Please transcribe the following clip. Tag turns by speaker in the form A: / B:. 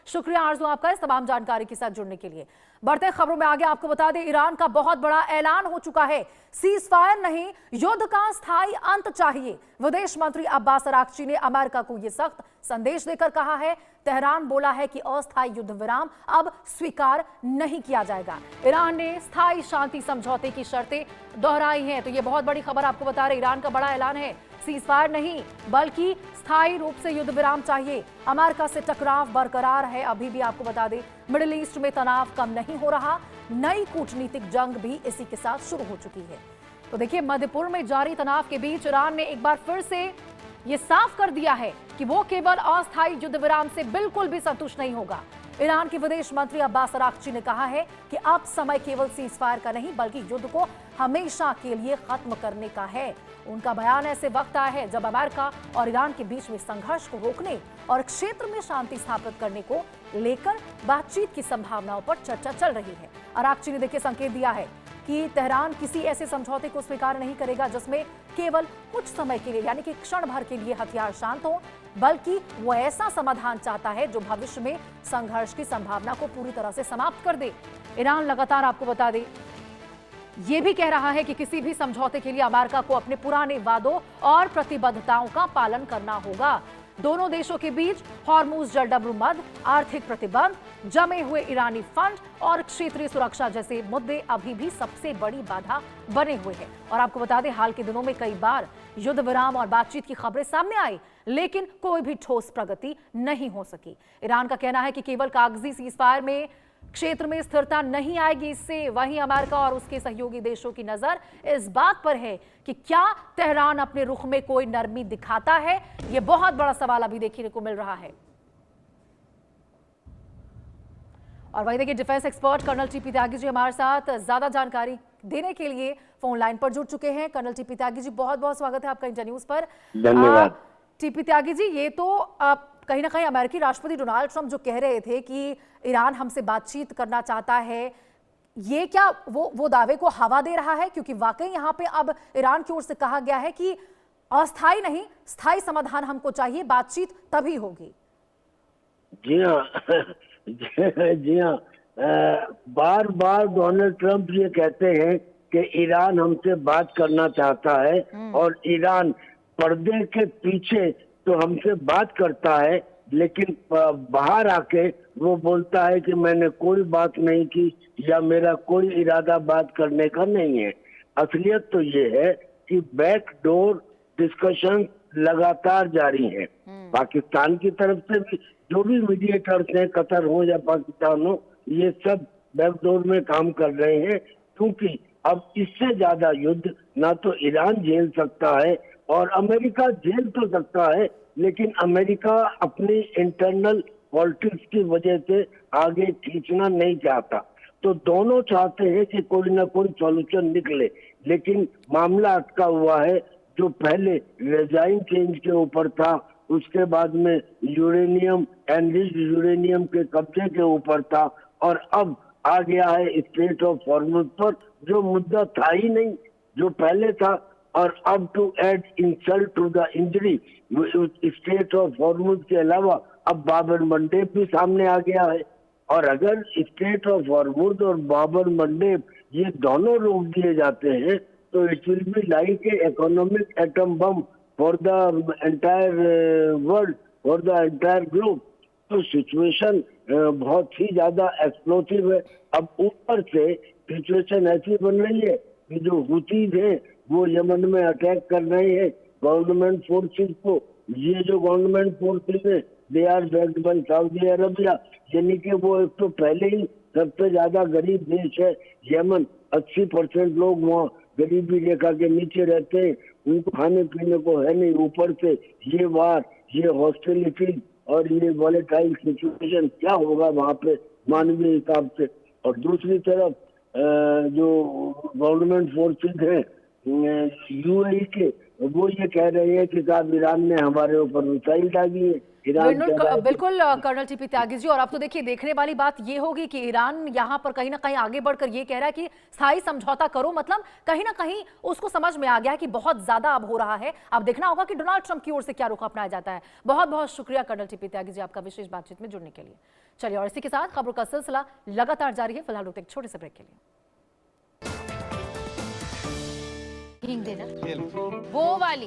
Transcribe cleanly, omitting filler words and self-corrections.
A: शुक्रिया आरजू आपका इस तमाम जानकारी के साथ जुड़ने के लिए। बढ़ते खबरों में आगे आपको बता दें, ईरान का बहुत बड़ा ऐलान हो चुका है। सीज फायर नहीं, युद्ध का स्थायी अंत चाहिए। विदेश मंत्री अब्बास अराक्ची ने अमेरिका को यह सख्त संदेश देकर कहा है। तेहरान बोला है कि अस्थायी युद्ध विराम अब स्वीकार नहीं किया जाएगा। ईरान ने स्थायी शांति समझौते की शर्तें दोहराई हैं। तो यह बहुत बड़ी खबर आपको बता रहे, ईरान का बड़ा ऐलान है। सीज फायर नहीं बल्कि स्थायी रूप से युद्ध विराम चाहिए। अमेरिका से टकराव बरकरार है। अभी भी आपको बता दें, मिडिल ईस्ट में तनाव कम नहीं हो रहा। नई कूटनीतिक जंग भी इसी के साथ शुरू हो चुकी है। तो देखिए, मध्य पूर्व में जारी तनाव के बीच ईरान ने एक बार फिर से ये साफ कर दिया है कि वो केवल अस्थायी युद्ध विराम से बिल्कुल भी संतुष्ट नहीं होगा। ईरान के विदेश मंत्री अब्बास अराक्ची ने कहा है कि अब समय केवल सीज फायर का नहीं बल्कि युद्ध को हमेशा के लिए खत्म करने का है। उनका बयान ऐसे वक्त आया है जब अमेरिका और ईरान के बीच में संघर्ष को रोकने और क्षेत्र में शांति स्थापित करने को लेकर बातचीत की संभावनाओं पर चर्चा चल रही है। अराक्ची ने देखिए संकेत दिया है कि तेहरान किसी ऐसे समझौते को स्वीकार नहीं करेगा जिसमें केवल कुछ समय के लिए यानी कि क्षण भर के लिए हथियार शांत हो, बल्कि वो ऐसा समाधान चाहता है जो भविष्य में संघर्ष की संभावना को पूरी तरह से समाप्त कर दे। ईरान लगातार आपको बता दे ये भी कह रहा है कि किसी भी समझौते के लिए अमेरिका को अपने पुराने वादों और प्रतिबद्धताओं का पालन करना होगा। दोनों देशों के बीच हॉर्मुज जलडमरू मध्य, आर्थिक प्रतिबंध, जमे हुए ईरानी फंड और क्षेत्रीय सुरक्षा जैसे मुद्दे अभी भी सबसे बड़ी बाधा बने हुए हैं। और आपको बता दें, हाल के दिनों में कई बार युद्ध विराम और बातचीत की खबरें सामने आई, लेकिन कोई भी ठोस प्रगति नहीं हो सकी। ईरान का कहना है कि केवल कागजी सीजफायर में क्षेत्र में स्थिरता नहीं आएगी। इससे वहीं अमेरिका और उसके सहयोगी देशों की नजर इस बात पर है कि क्या तेहरान अपने रुख में कोई नरमी दिखाता है। यह बहुत बड़ा सवाल अभी देखने को मिल रहा है। और वहीं देखिए, defence expert colonel TP Tyagi ji हमारे साथ ज्यादा जानकारी देने के लिए फोन लाइन पर जुड़ चुके हैं। कर्नल टीपी त्यागी जी, बहुत बहुत स्वागत है आपका इंडिया न्यूज पर।
B: धन्यवाद।
A: टीपी त्यागी जी, ये तो कहीं ना कहीं अमेरिकी राष्ट्रपति डोनाल्ड ट्रंप जो कह रहे थे कि ईरान हमसे बातचीत करना चाहता है, ये क्या वो दावे को हवा दे रहा है? क्योंकि वाकई यहाँ पे अब ईरान की ओर से कहा गया है कि अस्थायी नहीं, स्थायी समाधान हमको चाहिए, बातचीत तभी होगी।
B: जी हाँ जी हाँ, बार बार डोनाल्ड ट्रंप ये कहते हैं कि ईरान हमसे बात करना चाहता है और ईरान पर्दे के पीछे तो हमसे बात करता है, लेकिन बाहर आके वो बोलता है कि मैंने कोई बात नहीं की या मेरा कोई इरादा बात करने का नहीं है। असलियत तो ये है कि बैकडोर डिस्कशन लगातार जारी है। पाकिस्तान की तरफ से भी जो भी मीडिएटर्स हैं, कतर हो या पाकिस्तान हो, ये सब बैकडोर में काम कर रहे हैं, क्योंकि अब इससे ज्यादा युद्ध ना तो ईरान झेल सकता है और अमेरिका झेल तो सकता है, लेकिन अमेरिका अपनी इंटरनल पॉलिटिक्स की वजह से आगे खींचना नहीं चाहता। तो दोनों चाहते हैं कि कोई ना कोई सॉल्यूशन निकले, लेकिन मामला अटका हुआ है। जो पहले रेजाइन चेंज के ऊपर था, उसके बाद में यूरेनियम एनरिच्ड यूरेनियम के कब्जे के ऊपर था, और अब आ गया है स्ट्रेट ऑफ हॉर्मुज पर, जो मुद्दा था ही नहीं, जो पहले था। और अब to add insult to the injury, strait of Hormuz के अलावा अब बाबर मंडेब भी सामने आ गया है। और अगर स्ट्रेट ऑफ हॉर्मुज और बाबर मंडेब ये दोनों रोक दिए जाते हैं तो it will be like a economic atom bomb for the entire world, for the entire globe. तो सिचुएशन बहुत ही ज्यादा एक्सप्लोसिव है। अब ऊपर से सिचुएशन ऐसी बन रही है कि जो हुतीज हैं वो यमन में अटैक कर रहे हैं गवर्नमेंट फोर्सेस को। ये जो गवर्नमेंट फोर्सेस है they are backed by Saudi Arabia, यानी कि वो एक तो पहले ही सबसे ज्यादा गरीब देश है यमन। 80% लोग वहाँ गरीबी रेखा के नीचे रहते हैं, उनको खाने पीने को है नहीं। ऊपर से ये वार, ये हॉस्टिलिटी और ये वॉलेटाइल सिचुएशन, क्या होगा वहाँ पे मानवीय हिसाब से। और दूसरी तरफ जो गवर्नमेंट फोर्सेस हैं यूएई के, वो ये कह रहे हैं कि साहब ईरान ने हमारे ऊपर मिसाइल दागी है। ईरान कह रहा है कि-
A: बिल्कुल कर्नल टीपी त्यागी जी, और अब तो देखिए देखने वाली बात ये होगी कि ईरान यहाँ पर कहीं ना कहीं आगे बढ़कर ये कह रहा है कि स्थायी समझौता करो, मतलब कहीं ना कहीं उसको समझ में आ गया है कि बहुत ज्यादा अब हो रहा है। अब देखना होगा कि डोनाल्ड ट्रंप की ओर से क्या रुख अपनाया जाता है। बहुत बहुत शुक्रिया कर्नल टीपी त्यागी जी आपका विशेष बातचीत में जुड़ने के लिए। चलिए, और इसी के साथ खबरों का सिलसिला लगातार जारी है। फिलहाल रुकते एक छोटे से ब्रेक के लिए।
C: हींग देना वो वाली